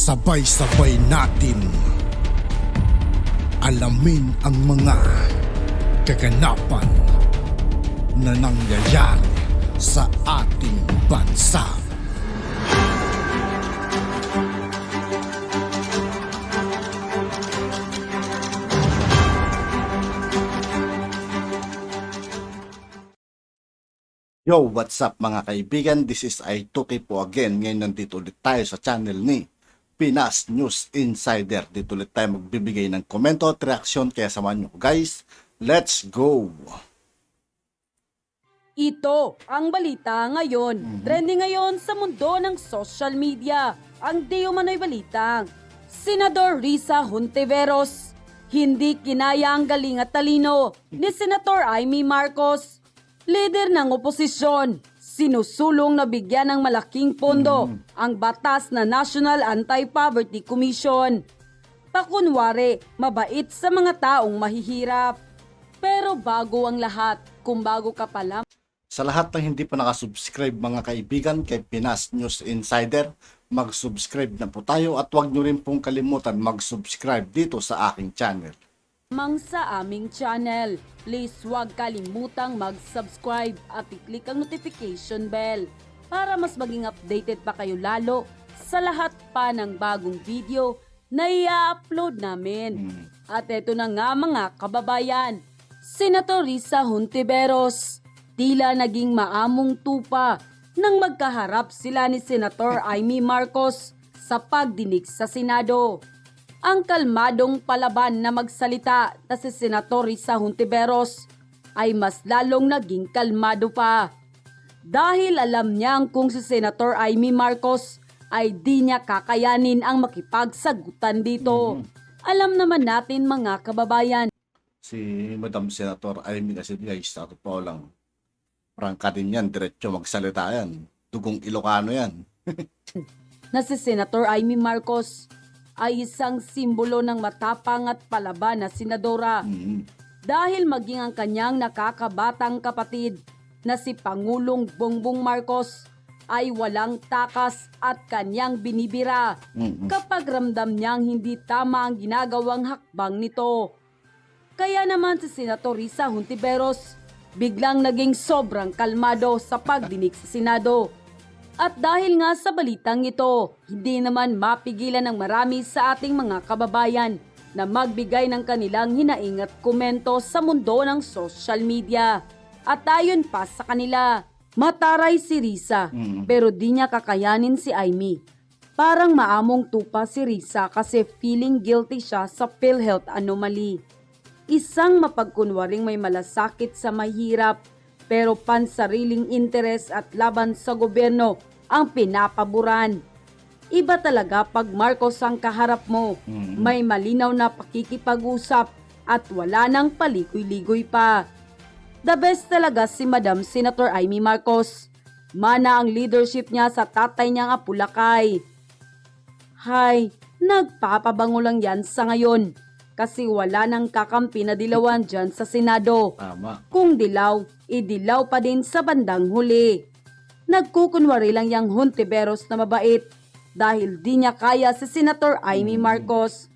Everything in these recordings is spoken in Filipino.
Sabay-sabay natin alamin ang mga kaganapan na nangyayari sa ating bansa. Yo, what's up mga kaibigan? This is Aituki po again. Ngayon nandito ulit tayo sa channel ni Pinas News Insider. Dito ulit tayo magbibigay ng komento at reaksyon. Kaya samahan nyo guys. Let's go! Ito ang balita ngayon. Trending ngayon sa mundo ng social media. Ang di umano'y balitang Senador Risa Hontiveros. Hindi kinaya ang galing at talino ni Senator Amy Marcos. Leader ng oposisyon, sinusulong na bigyan ng malaking pondo ang batas na National Anti-Poverty Commission. Pakunwari, mabait sa mga taong mahihirap. Pero bago ang lahat, kung bago ka pa lang, Sa lahat ng hindi pa nakasubscribe mga kaibigan kay Pinas News Insider, mag-subscribe na po tayo at huwag nyo rin pong kalimutan mag-subscribe dito sa aking channel. sa aming channel. Please huwag kalimutang mag-subscribe at i-click ang notification bell para mas maging updated pa kayo lalo sa lahat pa ng bagong video na i-upload namin. At eto na nga mga kababayan, Senator Risa Hontiveros, tila naging maamong tupa nang magkaharap sila ni Senator Amy Marcos sa pagdinig sa Senado. Ang kalmadong palaban na magsalita na si Senator Risa Hontiveros ay mas lalong naging kalmado pa. Dahil alam niyang kung si Senator Amy Marcos ay di niya kakayanin ang makipagsagutan dito. Alam naman natin mga kababayan. Si Madam Senator Amy kasi guys, sa totoo lang, prangka din yan, diretso magsalita yan. Dugong Ilocano yan. Na si Senator Amy Marcos ay isang simbolo ng matapang at palaban na senadora. Dahil maging ang kanyang nakakabatang kapatid na si Pangulong Bongbong Marcos ay walang takas at kanyang binibira kapag ramdam niyang hindi tama ang ginagawang hakbang nito. Kaya naman si Senator Risa Hontiveros biglang naging sobrang kalmado sa pagdinig sa Senado. At dahil nga sa balitang ito, hindi naman mapigilan ng marami sa ating mga kababayan na magbigay ng kanilang hinaing at komento sa mundo ng social media. At ayon pa sa kanila, mataray si Risa pero di niya kakayanin si Amy. Parang maamong tupa si Risa kasi feeling guilty siya sa PhilHealth anomaly. Isang mapagkunwaring may malasakit sa mahirap pero pansariling interes at laban sa gobyerno ang pinapaboran. Iba talaga pag Marcos ang kaharap mo, may malinaw na pakikipag-usap at wala nang paligoy-ligoy pa. The best talaga si Madam Senator Amy Marcos. Mana ang leadership niya sa tatay niyang Apulakay. Hay, nagpapabango lang yan sa ngayon. Kasi wala nang kakampi na dilawan dyan sa Senado. Tama. Kung dilaw, idilaw pa din sa bandang huli. Nagkukunwari lang yang Hontiveros na mabait dahil di niya kaya si Senator Amy Marcos.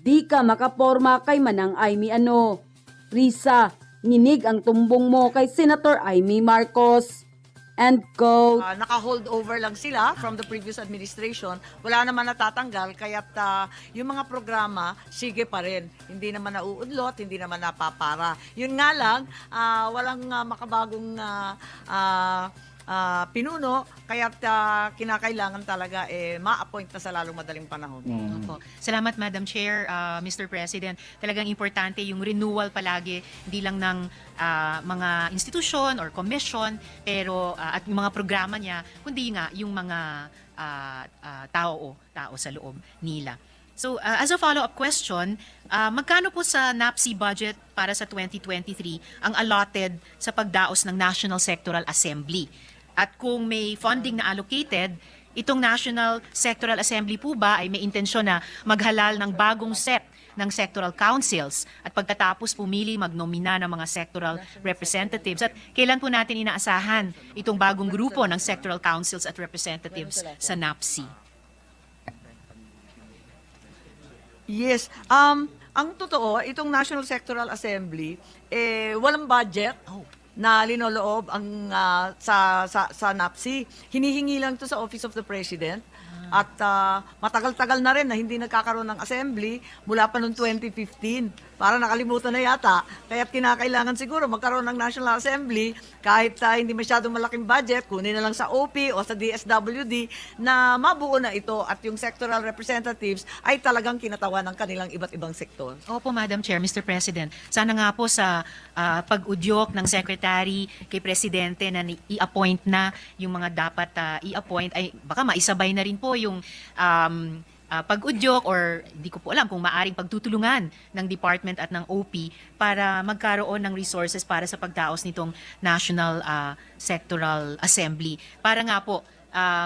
Di ka makaporma kay Manang Amy Risa, nginig ang tumbong mo kay Senator Amy Marcos. And go. Naka-hold over lang sila from the previous administration. Wala naman natatanggal, kaya't yung mga programa, sige pa rin. Hindi naman nauudlot, hindi naman napapara. Yun nga lang, walang makabagong pinuno, kaya't kinakailangan talaga ma-appoint na sa lalong madaling panahon. Opo. Salamat Madam Chair, Mr. President. Talagang importante yung renewal palagi, hindi lang ng mga institusyon or commission, pero at yung mga programa niya, kundi nga yung mga tao sa loob nila. So, as a follow-up question, magkano po sa NAPSI budget para sa 2023 ang allotted sa pagdaos ng National Sectoral Assembly? At kung may funding na allocated, itong National Sectoral Assembly po ba ay may intensyon na maghalal ng bagong set ng sectoral councils at pagkatapos pumili magnomina ng mga sectoral representatives? At kailan po natin inaasahan itong bagong grupo ng sectoral councils at representatives sa NAPSI? Yes. Ang totoo, itong National Sectoral Assembly, walang budget na linoloob ang sa NAPSI. Hinihingi lang ito sa Office of the President. At matagal-tagal na rin na hindi nagkakaroon ng assembly mula pa noong 2015. Para nakalimutan na yata. Kaya't kinakailangan siguro magkaroon ng National Assembly kahit hindi masyadong malaking budget, kunin na lang sa OP o sa DSWD na mabuo na ito at yung sectoral representatives ay talagang kinatawan ng kanilang iba't ibang sektor. Opo, Madam Chair, Mr. President. Sana nga po sa pag-udyok ng Secretary kay Presidente na i-appoint na yung mga dapat i-appoint, ay baka maisabay na rin po yung pag-udyok or di ko po alam kung maaring pagtutulungan ng department at ng OP para magkaroon ng resources para sa pagdaos nitong National Sectoral Assembly. Para nga po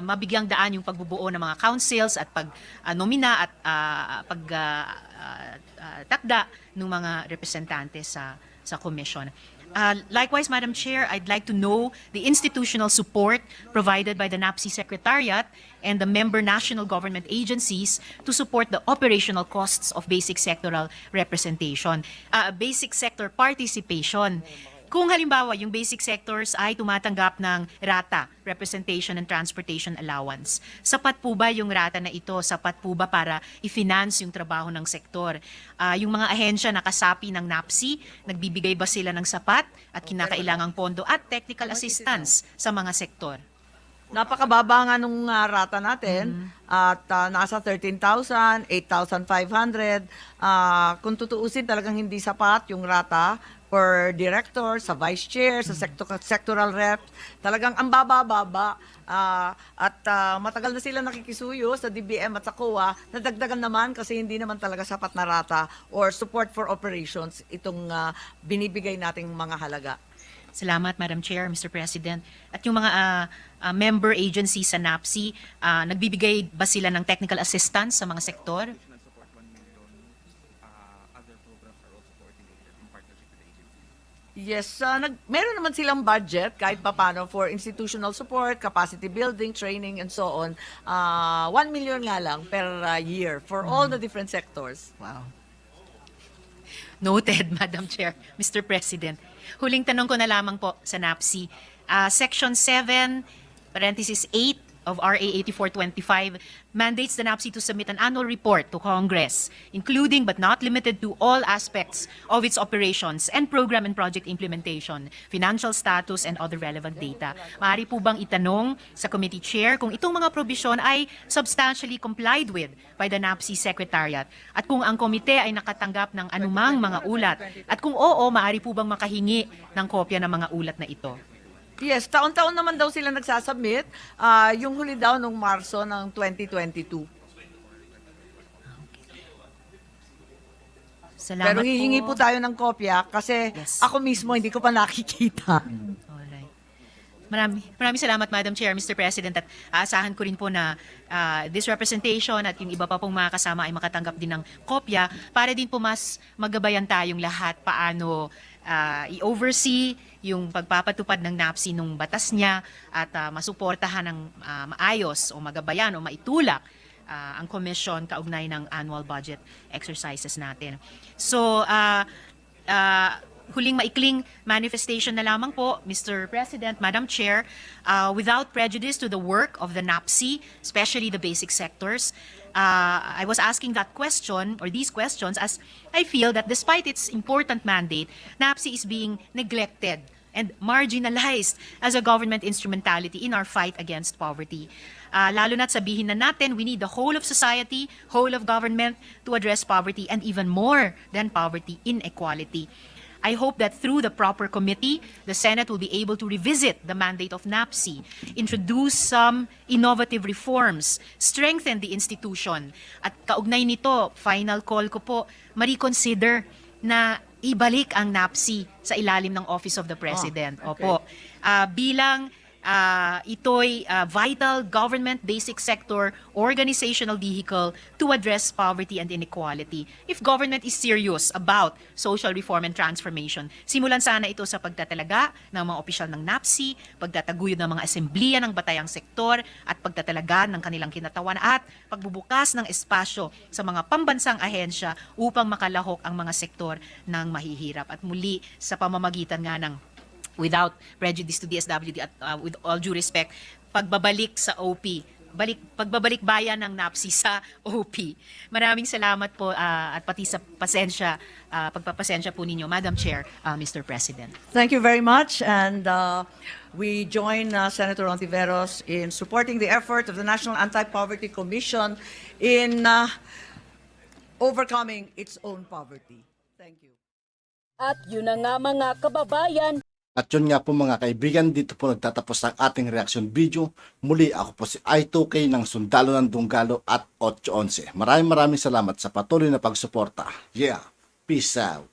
mabigyang daan yung pagbubuo ng mga councils at pag-nomina at pagtakda ng mga representante sa commission. Likewise, Madam Chair, I'd like to know the institutional support provided by the NAPSI Secretariat and the member national government agencies to support the operational costs of basic sectoral representation, basic sector participation. Kung halimbawa, yung basic sectors ay tumatanggap ng rata, representation and transportation allowance, sapat po ba yung rata na ito? Sapat po ba para i-finance yung trabaho ng sektor? Yung mga ahensya na kasapi ng NAPSI, nagbibigay ba sila ng sapat at kinakailangang pondo at technical assistance sa mga sektor? Napakababa nga nung rata natin at nasa 13,000, 8,500. Kung tutuusin talagang hindi sapat yung rata per director, sa vice chair, sa sectoral rep. Talagang ang baba-baba. At matagal na sila nakikisuyo sa DBM at sa COA. Nadagdagan naman kasi hindi naman talaga sapat na rata or support for operations itong binibigay nating mga halaga. Salamat, Madam Chair, Mr. President. At yung mga member agencies sa NAPSI, nagbibigay ba sila ng technical assistance sa mga sektor? Yes, meron naman silang budget kahit papano for institutional support, capacity building, training, and so on. 1 million nga lang per year for all the different sectors. Wow. Noted, Madam Chair, Mr. President. Huling tanong ko na lamang po sa NAPSI. Section 7, parenthesis 8 of RA 8425 mandates the NAPSI to submit an annual report to Congress, including but not limited to all aspects of its operations and program and project implementation, financial status, and other relevant data. Maaari po bang itanong sa committee chair kung itong mga probisyon ay substantially complied with by the NAPSI Secretariat at kung ang komite ay nakatanggap ng anumang mga ulat at kung oo, maaari po bang makahingi ng kopya ng mga ulat na ito? Yes, taon-taon naman daw sila nagsasubmit. Yung huli daw nung Marso ng 2022. Salamat Pero hihingi po tayo ng kopya kasi Yes. ako mismo hindi ko pa nakikita. Alright. Maraming salamat, Madam Chair, Mr. President, at aasahan ko rin po na this representation at yung iba pa pong mga kasama ay makatanggap din ng kopya para din po mas magabayan tayong lahat paano i-oversee yung pagpapatupad ng NAPSI nung batas niya at masuportahan ng maayos o magabayan o maitulak ang komisyon kaugnay ng annual budget exercises natin. So, huling maikling manifestation na lamang po, Mr. President, Madam Chair, without prejudice to the work of the NAPSI, especially the basic sectors, I was asking that question or these questions as I feel that despite its important mandate, NAPSI is being neglected and marginalized as a government instrumentality in our fight against poverty. Lalo na't sabihin na natin, we need the whole of society, whole of government to address poverty and even more than poverty, inequality. I hope that through the proper committee, the Senate will be able to revisit the mandate of NAPSI, introduce some innovative reforms, strengthen the institution. At kaugnay nito, final call ko po, ma-reconsider na ibalik ang NAPSI sa ilalim ng Office of the President. okay. Opo. Bilang ito'y vital government basic sector organizational vehicle to address poverty and inequality. If government is serious about social reform and transformation, simulan sana ito sa pagtatalaga ng mga opisyal ng NAPSI, pagtataguyod ng mga asemblea ng batayang sektor at pagtatalaga ng kanilang kinatawan at pagbubukas ng espasyo sa mga pambansang ahensya upang makalahok ang mga sektor ng mahihirap. At muli sa pamamagitan nga ng without prejudice to DSWD at with all due respect, pagbabalik sa OP, pagbabalik bayan ng NAPSI sa OP. Maraming salamat po at pati sa pagpapasensya po ninyo, Madam Chair, Mr. President. Thank you very much, and we join Senator Ontiveros in supporting the effort of the National Anti-Poverty Commission in overcoming its own poverty. Thank you. At yun na nga mga kababayan, At yun nga po mga kaibigan, dito po nagtatapos ang ating reaction video. Muli ako po si I2K ng Sundalo ng Dunggalo at 811. Maraming salamat sa patuloy na pagsuporta. Yeah, peace out.